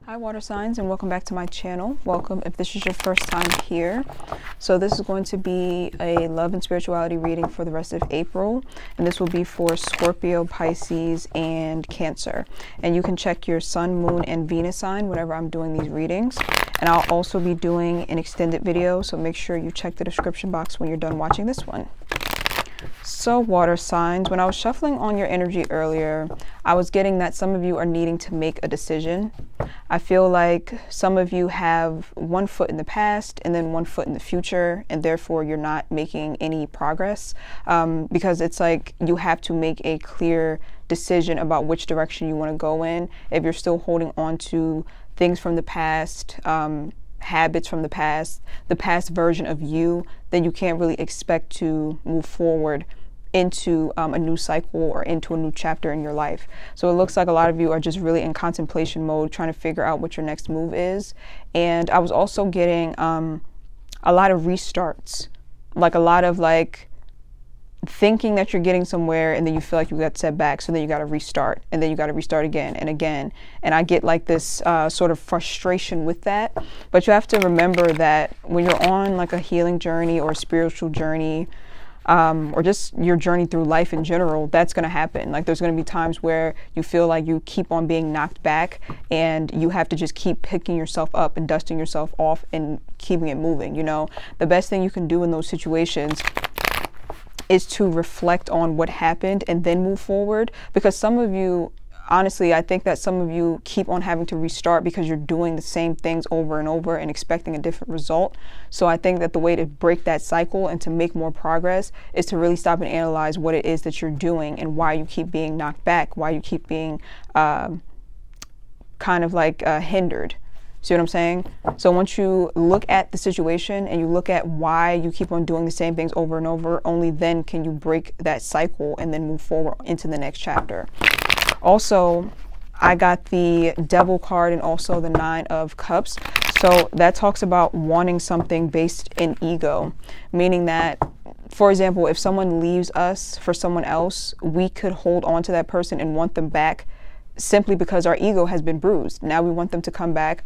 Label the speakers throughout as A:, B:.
A: Hi water signs, and welcome back to my channel. Welcome if this is your first time here. So this is going to be a love and spirituality reading for the rest of April, and this will be for Scorpio, Pisces, and Cancer. And you can check your sun, moon, and Venus sign whenever I'm doing these readings. And I'll also be doing an extended video, so make sure you check the description box when you're done watching this one. So water signs, when I was shuffling on your energy earlier, I was getting that some of you are needing to make a decision. I feel like some of you have one foot in the past and then one foot in the future, and therefore you're not making any progress because it's like you have to make a clear decision about which direction you want to go in. If you're still holding on to things from the past, habits from the past version of you, then you can't really expect to move forward into a new cycle or into a new chapter in your life. So it looks like a lot of you are just really in contemplation mode, trying to figure out what your next move is. And I was also getting a lot of restarts, like a lot of like thinking that you're getting somewhere and then you feel like you got set back, so then you got to restart, and then you got to restart again and again. And I get like this sort of frustration with that. But you have to remember that when you're on like a healing journey or a spiritual journey, or just your journey through life in general, that's going to happen. Like there's going to be times where you feel like you keep on being knocked back, and you have to just keep picking yourself up and dusting yourself off and keeping it moving. You know, the best thing you can do in those situations is to reflect on what happened and then move forward. Because some of you, honestly, I think that some of you keep on having to restart because you're doing the same things over and over and expecting a different result. So I think that the way to break that cycle and to make more progress is to really stop and analyze what it is that you're doing and why you keep being knocked back, why you keep being kind of like hindered. See what I'm saying? So once you look at the situation and you look at why you keep on doing the same things over and over, only then can you break that cycle and then move forward into the next chapter. Also, I got the Devil card and also the Nine of Cups. So that talks about wanting something based in ego, meaning that, for example, if someone leaves us for someone else, we could hold on to that person and want them back simply because our ego has been bruised. Now we want them to come back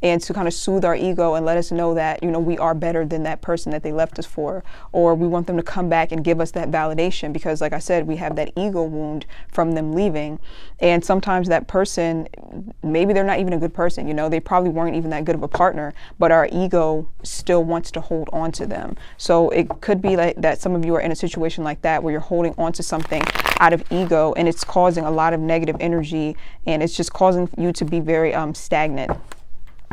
A: and to kind of soothe our ego and let us know that, you know, we are better than that person that they left us for. Or we want them to come back and give us that validation because, like I said, we have that ego wound from them leaving. And sometimes that person, maybe they're not even a good person, you know, they probably weren't even that good of a partner, but our ego still wants to hold on to them. So it could be like that some of you are in a situation like that where you're holding on to something out of ego, and it's causing a lot of negative energy, and it's just causing you to be very stagnant.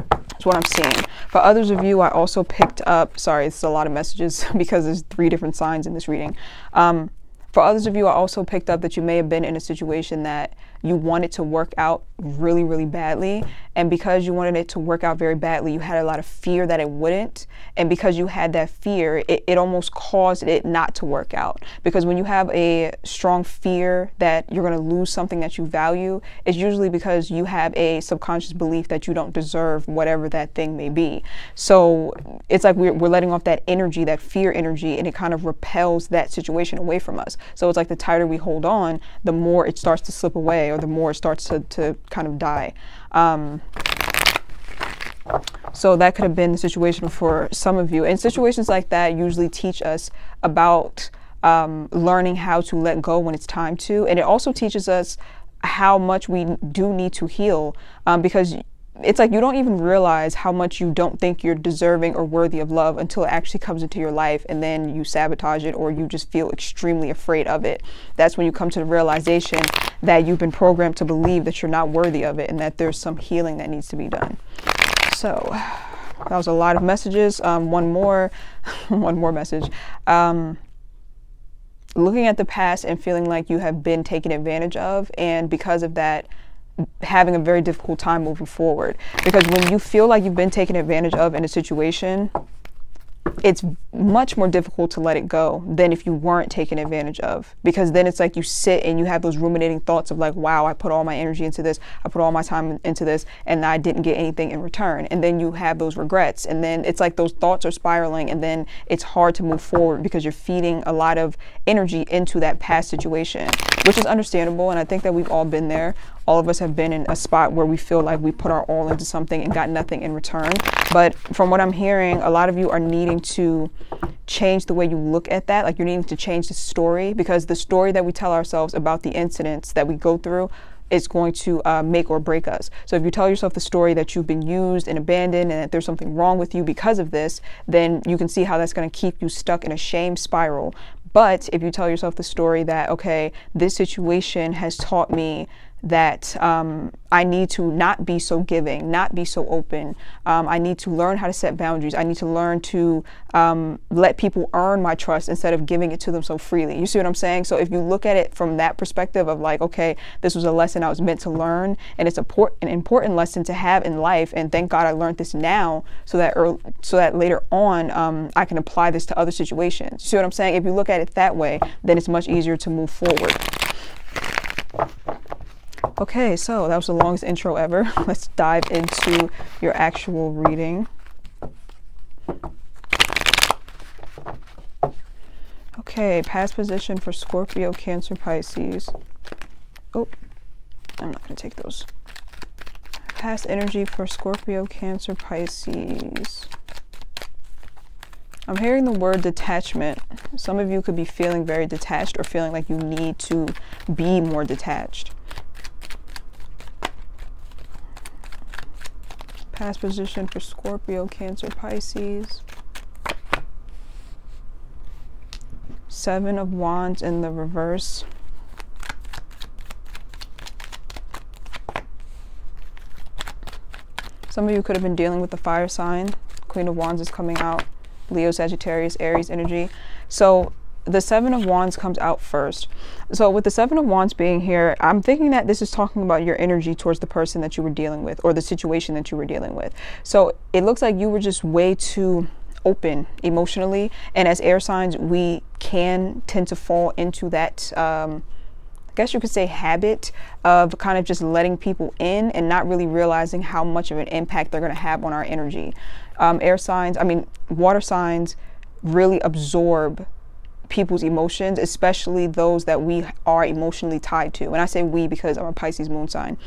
A: That's what I'm seeing. For others of you, I also picked up, sorry, it's a lot of messages because there's 3 different signs in this reading. For others of you, I also picked up that you may have been in a situation that you wanted to work out really, really badly. And because you wanted it to work out very badly, you had a lot of fear that it wouldn't. And because you had that fear, it almost caused it not to work out. Because when you have a strong fear that you're going to lose something that you value, it's usually because you have a subconscious belief that you don't deserve whatever that thing may be. So it's like we're letting off that energy, that fear energy, and it kind of repels that situation away from us. So it's like the tighter we hold on, the more it starts to slip away, or the more it starts to kind of die. So that could have been the situation for some of you. And situations like that usually teach us about learning how to let go when it's time to. And it also teaches us how much we do need to heal, because it's like you don't even realize how much you don't think you're deserving or worthy of love until it actually comes into your life, and then you sabotage it or you just feel extremely afraid of it. That's when you come to the realization that you've been programmed to believe that you're not worthy of it and that there's some healing that needs to be done. So that was a lot of messages. One more message. Looking at the past and feeling like you have been taken advantage of, and because of that, having a very difficult time moving forward. Because when you feel like you've been taken advantage of in a situation, it's much more difficult to let it go than if you weren't taken advantage of. Because then it's like you sit and you have those ruminating thoughts of like, wow, I put all my energy into this, I put all my time into this, and I didn't get anything in return. And then you have those regrets, and then it's like those thoughts are spiraling, and then it's hard to move forward because you're feeding a lot of energy into that past situation, which is understandable. And I think that we've all been there. all of us have been in a spot where we feel like we put our all into something and got nothing in return. But from what I'm hearing, a lot of you are needing to change the way you look at that. Like, you're needing to change the story, because the story that we tell ourselves about the incidents that we go through is going to make or break us. So if you tell yourself the story that you've been used and abandoned and that there's something wrong with you because of this, then you can see how that's going to keep you stuck in a shame spiral. But if you tell yourself the story that, okay, this situation has taught me that I need to not be so giving, not be so open. I need to learn how to set boundaries. I need to learn to let people earn my trust instead of giving it to them so freely. You see what I'm saying? So if you look at it from that perspective of like, okay, this was a lesson I was meant to learn, and it's an important lesson to have in life, and thank God I learned this now, so that later on I can apply this to other situations. You see what I'm saying? If you look at it that way, then it's much easier to move forward. Okay, so that was the longest intro ever. Let's dive into your actual reading. Okay, past position for Scorpio, Cancer, Pisces. Oh, I'm not going to take those. Past energy for Scorpio, Cancer, Pisces. I'm hearing the word detachment. Some of you could be feeling very detached or feeling like you need to be more detached. Past position for Scorpio, Cancer, Pisces. Seven of Wands in the reverse. Some of you could have been dealing with the fire sign. Queen of Wands is coming out. Leo, Sagittarius, Aries energy. So the Seven of Wands comes out first. So with the Seven of Wands being here, I'm thinking that this is talking about your energy towards the person that you were dealing with, or the situation that you were dealing with. So it looks like you were just way too open emotionally, and as air signs we can tend to fall into that I guess you could say habit of kind of just letting people in and not really realizing how much of an impact they're going to have on our energy. Water signs really absorb people's emotions, especially those that we are emotionally tied to. And I say we because I'm a Pisces moon sign.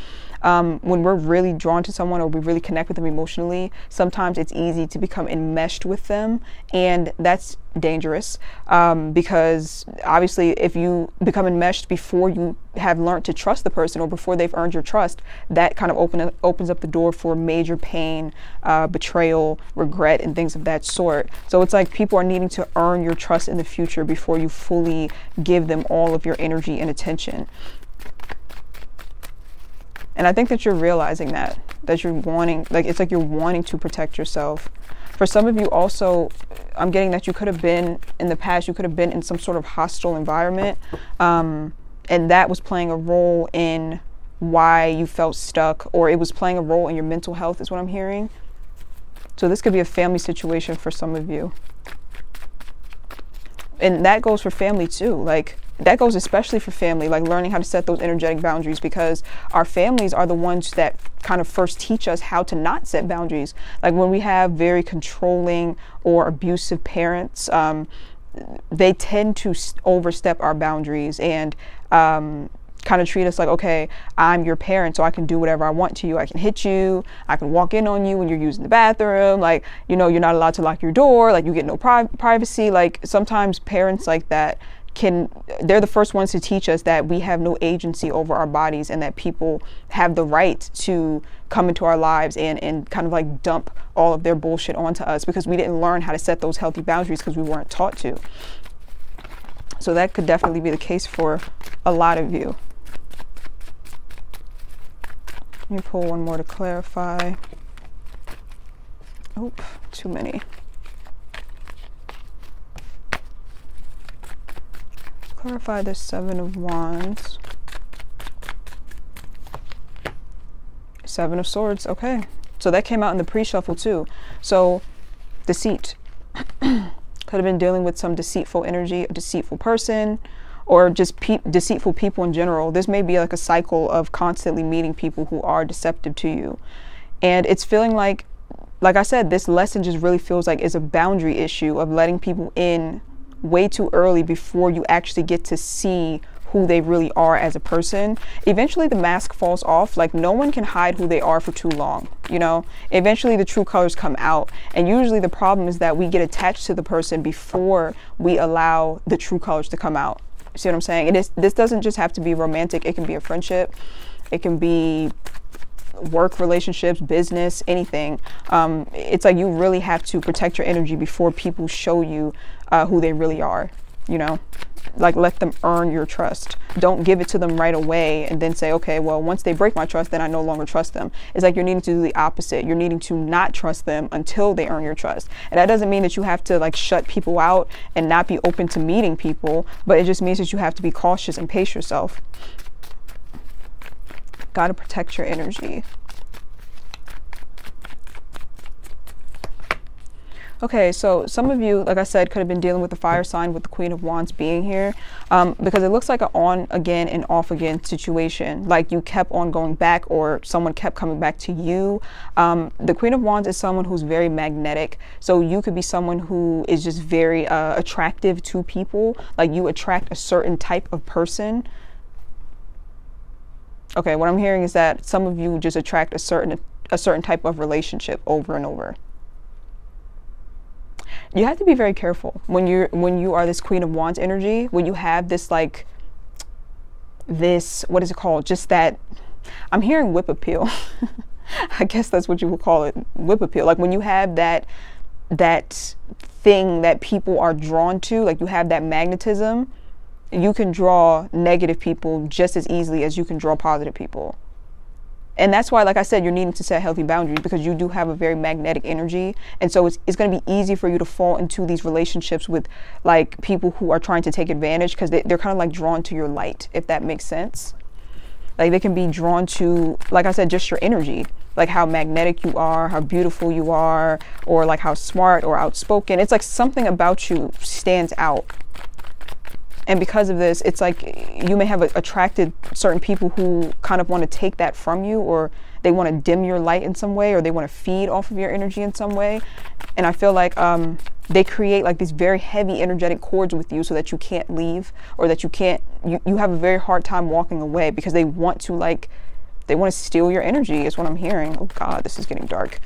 A: When we're really drawn to someone or we really connect with them emotionally, sometimes it's easy to become enmeshed with them, and that's dangerous because obviously if you become enmeshed before you have learned to trust the person or before they've earned your trust, that kind of opens up the door for major pain, betrayal, regret, and things of that sort. So it's like people are needing to earn your trust in the future before you fully give them all of your energy and attention. And I think that you're realizing that you're wanting, like, it's like you're wanting to protect yourself. For some of you also, I'm getting that you could have been, in the past, you could have been in some sort of hostile environment. And that was playing a role in why you felt stuck, or it was playing a role in your mental health is what I'm hearing. So this could be a family situation for some of you. And that goes for family too. Like, that goes especially for family, like learning how to set those energetic boundaries, because our families are the ones that kind of first teach us how to not set boundaries. Like when we have very controlling or abusive parents, they tend to overstep our boundaries and kind of treat us like, okay, I'm your parent, so I can do whatever I want to you. I can hit you. I can walk in on you when you're using the bathroom. Like, you know, you're not allowed to lock your door. Like, you get no privacy. Like, sometimes parents like that they're the first ones to teach us that we have no agency over our bodies, and that people have the right to come into our lives and kind of like dump all of their bullshit onto us because we didn't learn how to set those healthy boundaries because we weren't taught to. So that could definitely be the case for a lot of you. Let me pull one more to clarify. Oh, too many. Clarify the Seven of Wands. Seven of Swords. Okay. So that came out in the pre-shuffle too. So deceit. Could have been dealing with some deceitful energy, a deceitful person, or just deceitful people in general. This may be like a cycle of constantly meeting people who are deceptive to you. And it's feeling like I said, this lesson just really feels like it's a boundary issue of letting people in way too early before you actually get to see who they really are as a person, eventually the mask falls off. Like, no one can hide who they are for too long, you know? Eventually the true colors come out. And usually the problem is that we get attached to the person before we allow the true colors to come out. See what I'm saying? This doesn't just have to be romantic. It can be a friendship. It can be work relationships, business, anything. It's like you really have to protect your energy before people show you who they really are, you know? Like, let them earn your trust. Don't give it to them right away and then say, okay, well, once they break my trust, then I no longer trust them. It's like you're needing to do the opposite. You're needing to not trust them until they earn your trust. And that doesn't mean that you have to like shut people out and not be open to meeting people, but it just means that you have to be cautious and pace yourself. Got to protect your energy. Okay, so some of you, like I said, could have been dealing with the fire sign with the Queen of Wands being here, because it looks like an on again and off again situation. Like you kept on going back, or someone kept coming back to you. The Queen of Wands is someone who's very magnetic. So you could be someone who is just very attractive to people. Like you attract a certain type of person. Okay, what I'm hearing is that some of you just attract a certain type of relationship over and over. You have to be very careful when you are this Queen of Wands energy, when you have this like this, what is it called? Just that, I'm hearing whip appeal. I guess that's what you would call it, whip appeal. Like when you have that thing that people are drawn to, like you have that magnetism, you can draw negative people just as easily as you can draw positive people. And that's why, like I said, you're needing to set healthy boundaries, because you do have a very magnetic energy. And so it's going to be easy for you to fall into these relationships with like people who are trying to take advantage, because they're kind of like drawn to your light, if that makes sense. Like they can be drawn to, like I said, just your energy, like how magnetic you are, how beautiful you are, or like how smart or outspoken. It's like something about you stands out. And because of this, it's like you may have attracted certain people who kind of want to take that from you, or they want to dim your light in some way, or they want to feed off of your energy in some way. And I feel like they create like these very heavy energetic cords with you so that you can't leave, or that you have a very hard time walking away, because they want to steal your energy is what I'm hearing. Oh God, this is getting dark.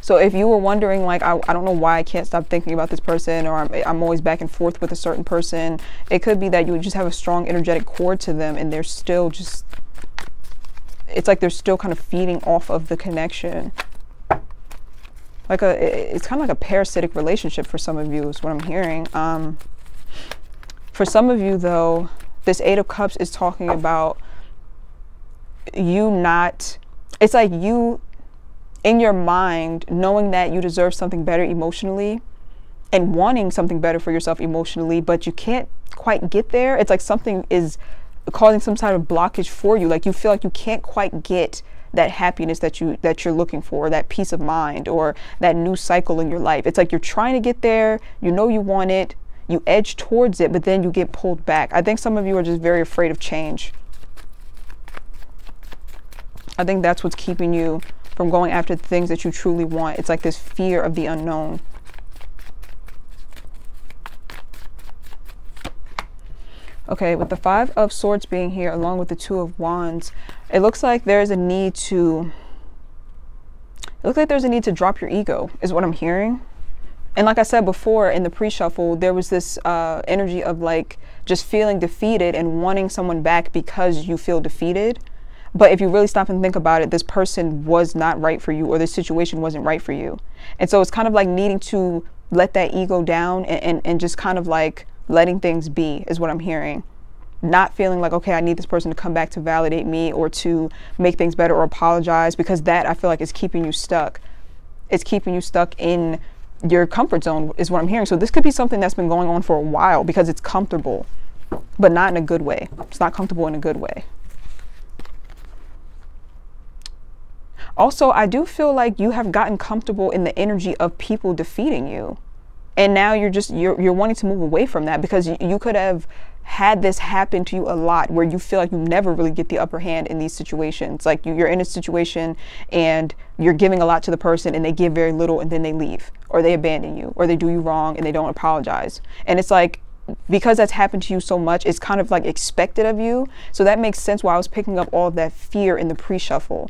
A: So if you were wondering, like, I don't know why I can't stop thinking about this person, or I'm always back and forth with a certain person, it could be that you just have a strong energetic cord to them, and they're still just, it's like they're still kind of feeding off of the connection. Like it's kind of like a parasitic relationship for some of you is what I'm hearing. For some of you though, this Eight of Cups is talking about you not, it's like you, in your mind, knowing that you deserve something better emotionally and wanting something better for yourself emotionally, but you can't quite get there. It's like something is causing some sort of blockage for you. Like you feel like you can't quite get that happiness that you're looking for, that peace of mind, or that new cycle in your life. It's like you're trying to get there, you know you want it, you edge towards it, but then you get pulled back. I think some of you are just very afraid of change. I think that's what's keeping you from going after the things that you truly want. It's like this fear of the unknown. Okay, with the Five of Swords being here, along with the Two of Wands, it looks like there's a need to, drop your ego, is what I'm hearing. And like I said before in the pre-shuffle, there was this energy of like just feeling defeated and wanting someone back because you feel defeated. But if you really stop and think about it, this person was not right for you, or this situation wasn't right for you. And so it's kind of like needing to let that ego down and just kind of like letting things be is what I'm hearing. Not feeling like, okay, I need this person to come back to validate me or to make things better or apologize, because that I feel like is keeping you stuck. It's keeping you stuck in your comfort zone is what I'm hearing. So this could be something that's been going on for a while because it's comfortable, but not in a good way. It's not comfortable in a good way. Also, I do feel like you have gotten comfortable in the energy of people defeating you. And now you're wanting to move away from that, because you could have had this happen to you a lot where you feel like you never really get the upper hand in these situations. Like you're in a situation and you're giving a lot to the person and they give very little and then they leave, or they abandon you, or they do you wrong and they don't apologize. And it's like because that's happened to you so much, it's kind of like expected of you. So that makes sense why I was picking up all of that fear in the pre-shuffle.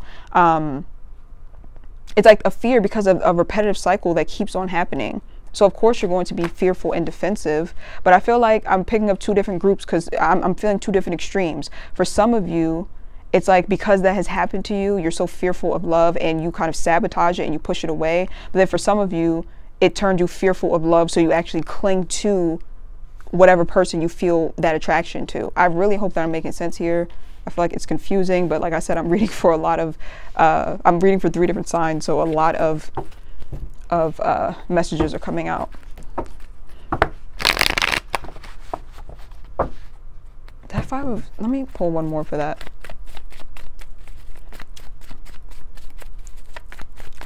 A: It's like a fear because of a repetitive cycle that keeps on happening. So of course you're going to be fearful and defensive, but I feel like I'm picking up two different groups because I'm feeling two different extremes. For some of you, it's like because that has happened to you, you're so fearful of love and you kind of sabotage it and you push it away. But then for some of you, it turned you fearful of love, so you actually cling to whatever person you feel that attraction to. I really hope that I'm making sense here. I feel like it's confusing, but like I said, I'm reading for a lot of, I'm reading for 3 different signs, so a lot of messages are coming out. That 5 of, let me pull one more for that.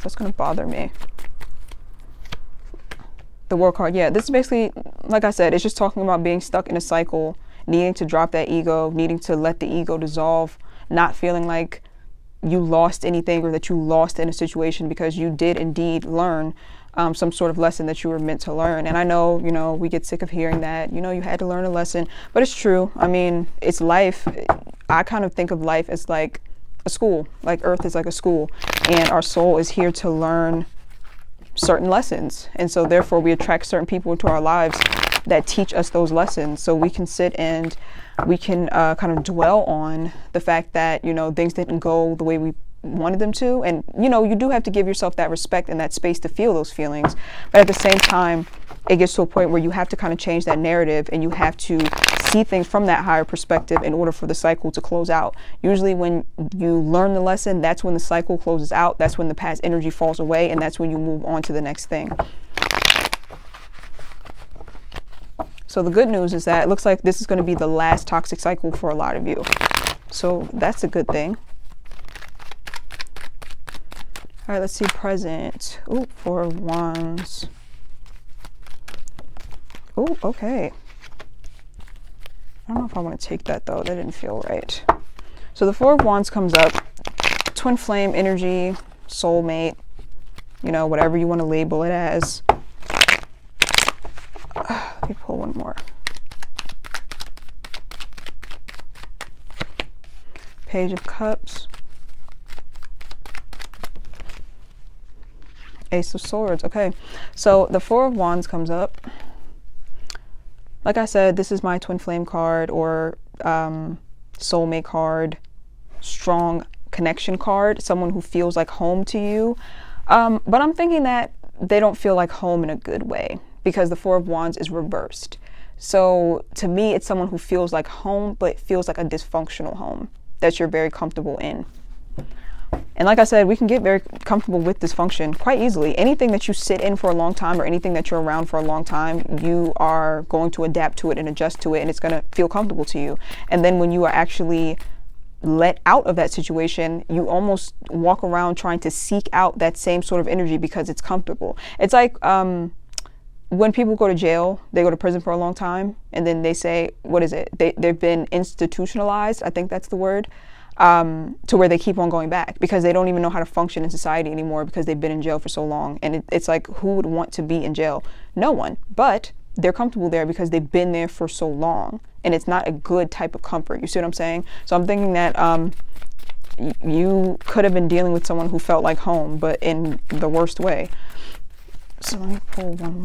A: That's gonna bother me. The World card, yeah, this is basically, like I said, it's just talking about being stuck in a cycle, needing to drop that ego, needing to let the ego dissolve, not feeling like you lost anything or that you lost in a situation, because you did indeed learn some sort of lesson that you were meant to learn. And I know, you know, we get sick of hearing that, you know, you had to learn a lesson, but it's true. I mean, it's life. I kind of think of life as like a school, like Earth is like a school, and our soul is here to learn certain lessons. And so therefore we attract certain people into our lives that teach us those lessons, so we can sit and we can kind of dwell on the fact that, you know, things didn't go the way we wanted them to. And, you know, you do have to give yourself that respect and that space to feel those feelings. But at the same time, it gets to a point where you have to kind of change that narrative and you have to see things from that higher perspective in order for the cycle to close out. Usually when you learn the lesson, that's when the cycle closes out. That's when the past energy falls away, and that's when you move on to the next thing. So the good news is that it looks like this is going to be the last toxic cycle for a lot of you. So that's a good thing. All right, let's see present. Oh, 4 of Wands. Oh, okay. I don't know if I want to take that though. That didn't feel right. So the 4 of Wands comes up. Twin flame energy, soulmate, you know, whatever you want to label it as. Let me pull one more. Page of Cups. Ace of Swords. Okay, so the 4 of Wands comes up. Like I said, this is my twin flame card, or soulmate card, strong connection card, someone who feels like home to you. But I'm thinking that they don't feel like home in a good way, because the 4 of Wands is reversed. So to me, it's someone who feels like home, but feels like a dysfunctional home that you're very comfortable in. And like I said, we can get very comfortable with dysfunction quite easily. Anything that you sit in for a long time, or anything that you're around for a long time, you are going to adapt to it and adjust to it, and it's going to feel comfortable to you. And then when you are actually let out of that situation, you almost walk around trying to seek out that same sort of energy because it's comfortable. It's like when people go to jail, they go to prison for a long time, and then they say, what is it? They've been institutionalized, I think that's the word, to where they keep on going back because they don't even know how to function in society anymore because they've been in jail for so long. And it's like, who would want to be in jail? No one. But they're comfortable there because they've been there for so long, and it's not a good type of comfort. You see what I'm saying? So I'm thinking that you could have been dealing with someone who felt like home, but in the worst way. So let me pull one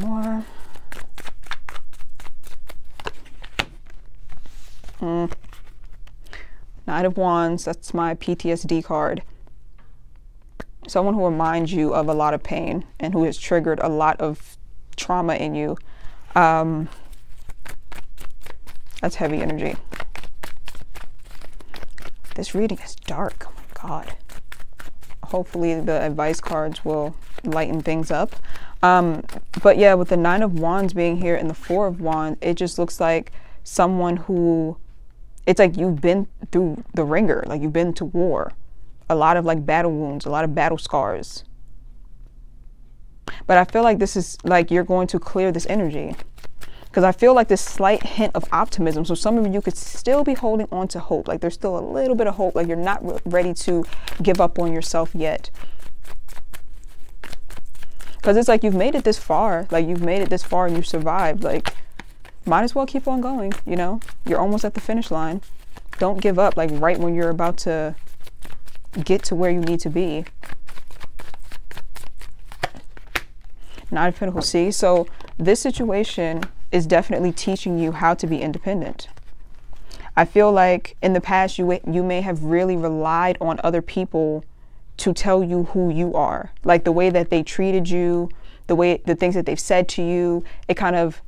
A: more. Knight of Wands, that's my PTSD card. Someone who reminds you of a lot of pain and who has triggered a lot of trauma in you. That's heavy energy. This reading is dark. Oh my God. Hopefully the advice cards will lighten things up. But yeah, with the 9 of Wands being here and the 4 of Wands, it just looks like someone who, it's like you've been through the ringer, like you've been to war, a lot of like battle wounds, a lot of battle scars. But I feel like this is like you're going to clear this energy, because I feel like this slight hint of optimism. So some of you could still be holding on to hope, like there's still a little bit of hope, like you're not ready to give up on yourself yet. Because it's like you've made it this far, like you've made it this far and you survived. Like might as well keep on going, you know? You're almost at the finish line. Don't give up, like, right when you're about to get to where you need to be. Nine of Pentacles. See, so this situation is definitely teaching you how to be independent. I feel like in the past, you may have really relied on other people to tell you who you are. Like the way that they treated you, the things that they've said to you, it kind of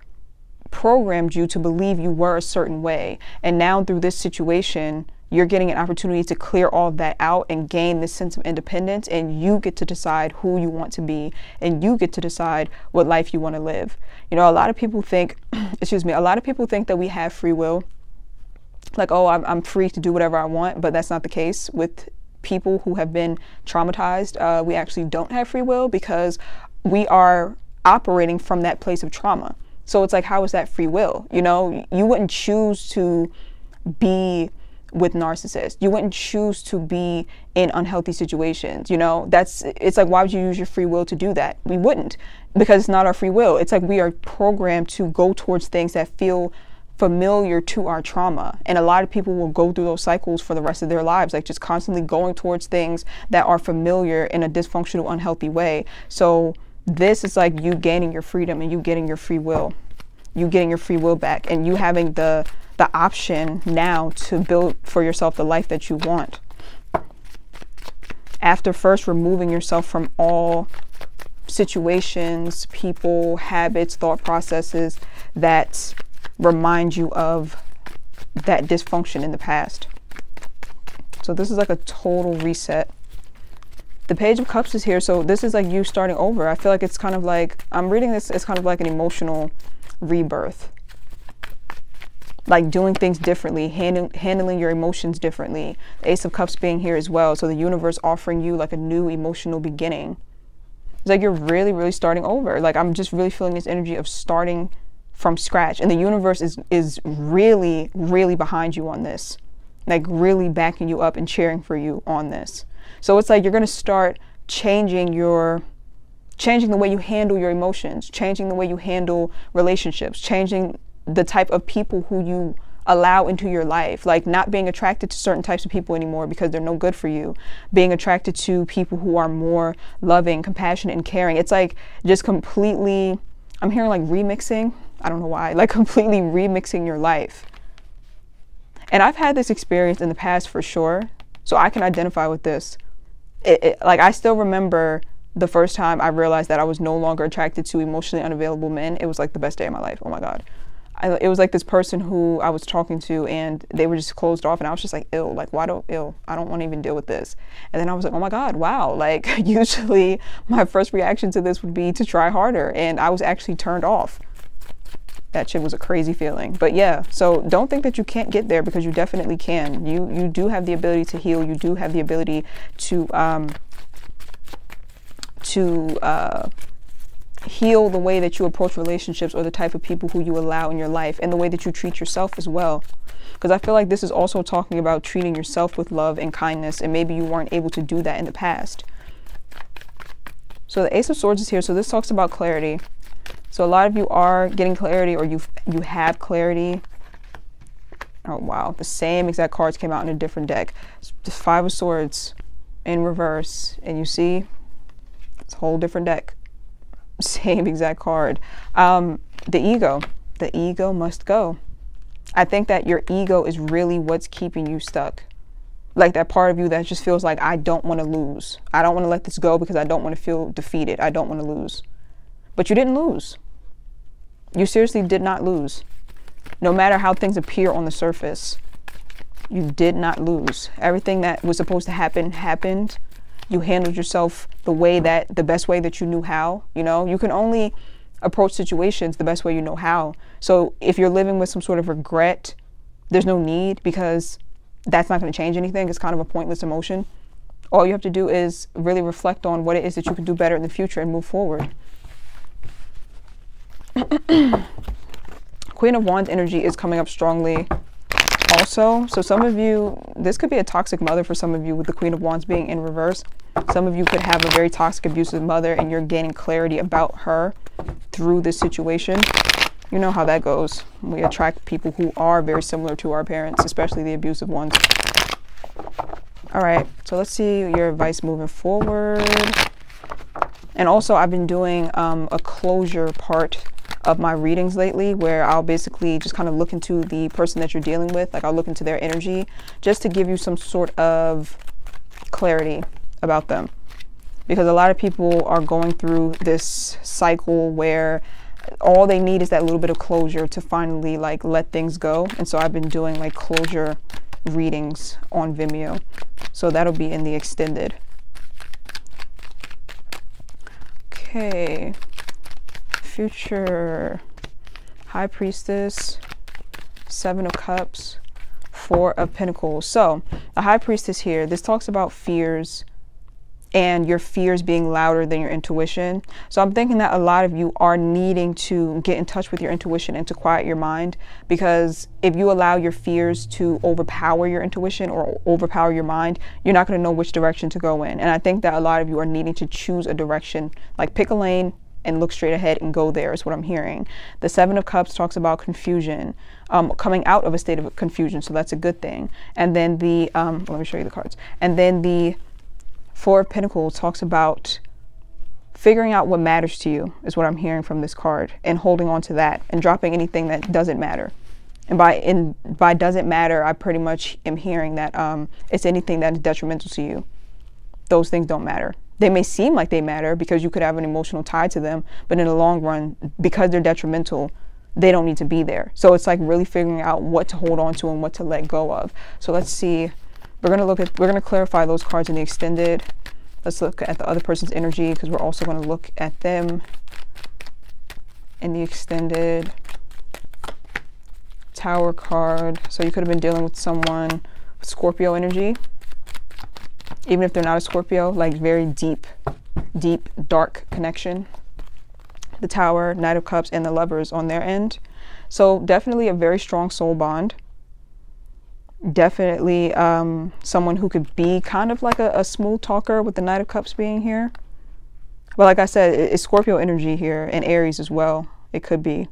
A: programmed you to believe you were a certain way. And now through this situation, you're getting an opportunity to clear all of that out and gain this sense of independence, and you get to decide who you want to be, and you get to decide what life you want to live. You know, a lot of people think, excuse me, a lot of people think that we have free will. Like, oh, I'm free to do whatever I want, but that's not the case with people who have been traumatized. We actually don't have free will because we are operating from that place of trauma. So it's like, how is that free will? You know, you wouldn't choose to be with narcissists. You wouldn't choose to be in unhealthy situations. You know, it's like, why would you use your free will to do that? We wouldn't, because it's not our free will. It's like we are programmed to go towards things that feel familiar to our trauma. And a lot of people will go through those cycles for the rest of their lives, like just constantly going towards things that are familiar in a dysfunctional, unhealthy way. So this is like you gaining your freedom and you getting your free will. You getting your free will back and you having the option now to build for yourself the life that you want. After first removing yourself from all situations, people, habits, thought processes that remind you of that dysfunction in the past. So this is like a total reset. The Page of Cups is here, so this is like you starting over. I feel like it's kind of like, I'm reading this, it's kind of like an emotional rebirth. Like doing things differently, handling your emotions differently. The Ace of Cups being here as well, so the universe offering you like a new emotional beginning. It's like you're really, really starting over. Like I'm just really feeling this energy of starting from scratch, and the universe is really, really behind you on this, like really backing you up and cheering for you on this. So it's like you're going to start changing the way you handle your emotions, changing the way you handle relationships, changing the type of people who you allow into your life, like not being attracted to certain types of people anymore because they're no good for you, being attracted to people who are more loving, compassionate, and caring. It's like just completely, I'm hearing like remixing. I don't know why, like completely remixing your life. And I've had this experience in the past for sure, so I can identify with this. Like I still remember the first time I realized that I was no longer attracted to emotionally unavailable men. It was like the best day of my life. Oh my God. It was like this person who I was talking to and they were just closed off and I was just like, ew, like I don't want to even deal with this. And then I was like, oh my God, wow. Like usually my first reaction to this would be to try harder, and I was actually turned off. That shit was a crazy feeling. But yeah, so don't think that you can't get there, because you definitely can. You do have the ability to heal. You do have the ability to heal the way that you approach relationships, or the type of people who you allow in your life, and the way that you treat yourself as well. Because I feel like this is also talking about treating yourself with love and kindness, and maybe you weren't able to do that in the past. So the Ace of Swords is here, so this talks about clarity. So a lot of you are getting clarity, or you have clarity. Oh wow, the same exact cards came out in a different deck. The Five of Swords in reverse, and you see it's a whole different deck. Same exact card. The ego must go. I think that your ego is really what's keeping you stuck. Like that part of you that just feels like, I don't want to lose. I don't want to let this go because I don't want to feel defeated. I don't want to lose. But you didn't lose. You seriously did not lose. No matter how things appear on the surface, you did not lose. Everything that was supposed to happen happened. You handled yourself the best way that you knew how. You know, you can only approach situations the best way you know how. So if you're living with some sort of regret, there's no need, because that's not going to change anything. It's kind of a pointless emotion. All you have to do is really reflect on what it is that you can do better in the future and move forward. Queen of Wands energy is coming up strongly also. So some of you, this could be a toxic mother for some of you, with the Queen of Wands being in reverse. Some of you could have a very toxic, abusive mother, and you're gaining clarity about her through this situation. You know how that goes. We attract people who are very similar to our parents, especially the abusive ones. All right, so let's see your advice moving forward. And also, I've been doing a closure part of my readings lately, where I'll basically just kind of look into the person that you're dealing with. Like, I'll look into their energy just to give you some sort of clarity about them. Because a lot of people are going through this cycle where all they need is that little bit of closure to finally like let things go. And so I've been doing like closure readings on Vimeo. So that'll be in the extended. Okay. Future. High Priestess. 7 of Cups. 4 of Pentacles. So the High Priestess here, this talks about fears and your fears being louder than your intuition. So I'm thinking that a lot of you are needing to get in touch with your intuition and to quiet your mind, because if you allow your fears to overpower your intuition or overpower your mind, you're not going to know which direction to go in. And I think that a lot of you are needing to choose a direction, like pick a lane and look straight ahead and go there, is what I'm hearing. The 7 of Cups talks about confusion, coming out of a state of confusion. So that's a good thing. And then the, let me show you the cards. And then the 4 of Pentacles talks about figuring out what matters to you, is what I'm hearing from this card, and holding on to that and dropping anything that doesn't matter. And by doesn't matter, I pretty much am hearing that it's anything that is detrimental to you. Those things don't matter. They may seem like they matter because you could have an emotional tie to them, but in the long run, because they're detrimental, they don't need to be there. So it's like really figuring out what to hold on to and what to let go of. So let's see. We're going to clarify those cards in the extended. Let's look at the other person's energy, because we're also going to look at them in the extended. Tower card. So you could have been dealing with someone with Scorpio energy. Even if they're not a Scorpio, like very deep, dark connection. The Tower, Knight of Cups, and the Lovers on their end. So definitely a very strong soul bond. Definitely someone who could be kind of like a smooth talker, with the Knight of Cups being here. But like I said, it's Scorpio energy here, and Aries as well. It could be.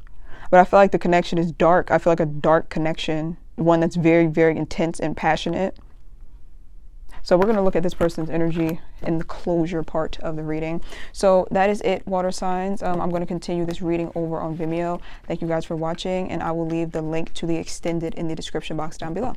A: But I feel like the connection is dark. I feel like a dark connection, one that's very, very intense and passionate. So we're going to look at this person's energy in the closure part of the reading. So that is it, water signs. I'm going to continue this reading over on Vimeo. Thank you guys for watching, and I will leave the link to the extended in the description box down below.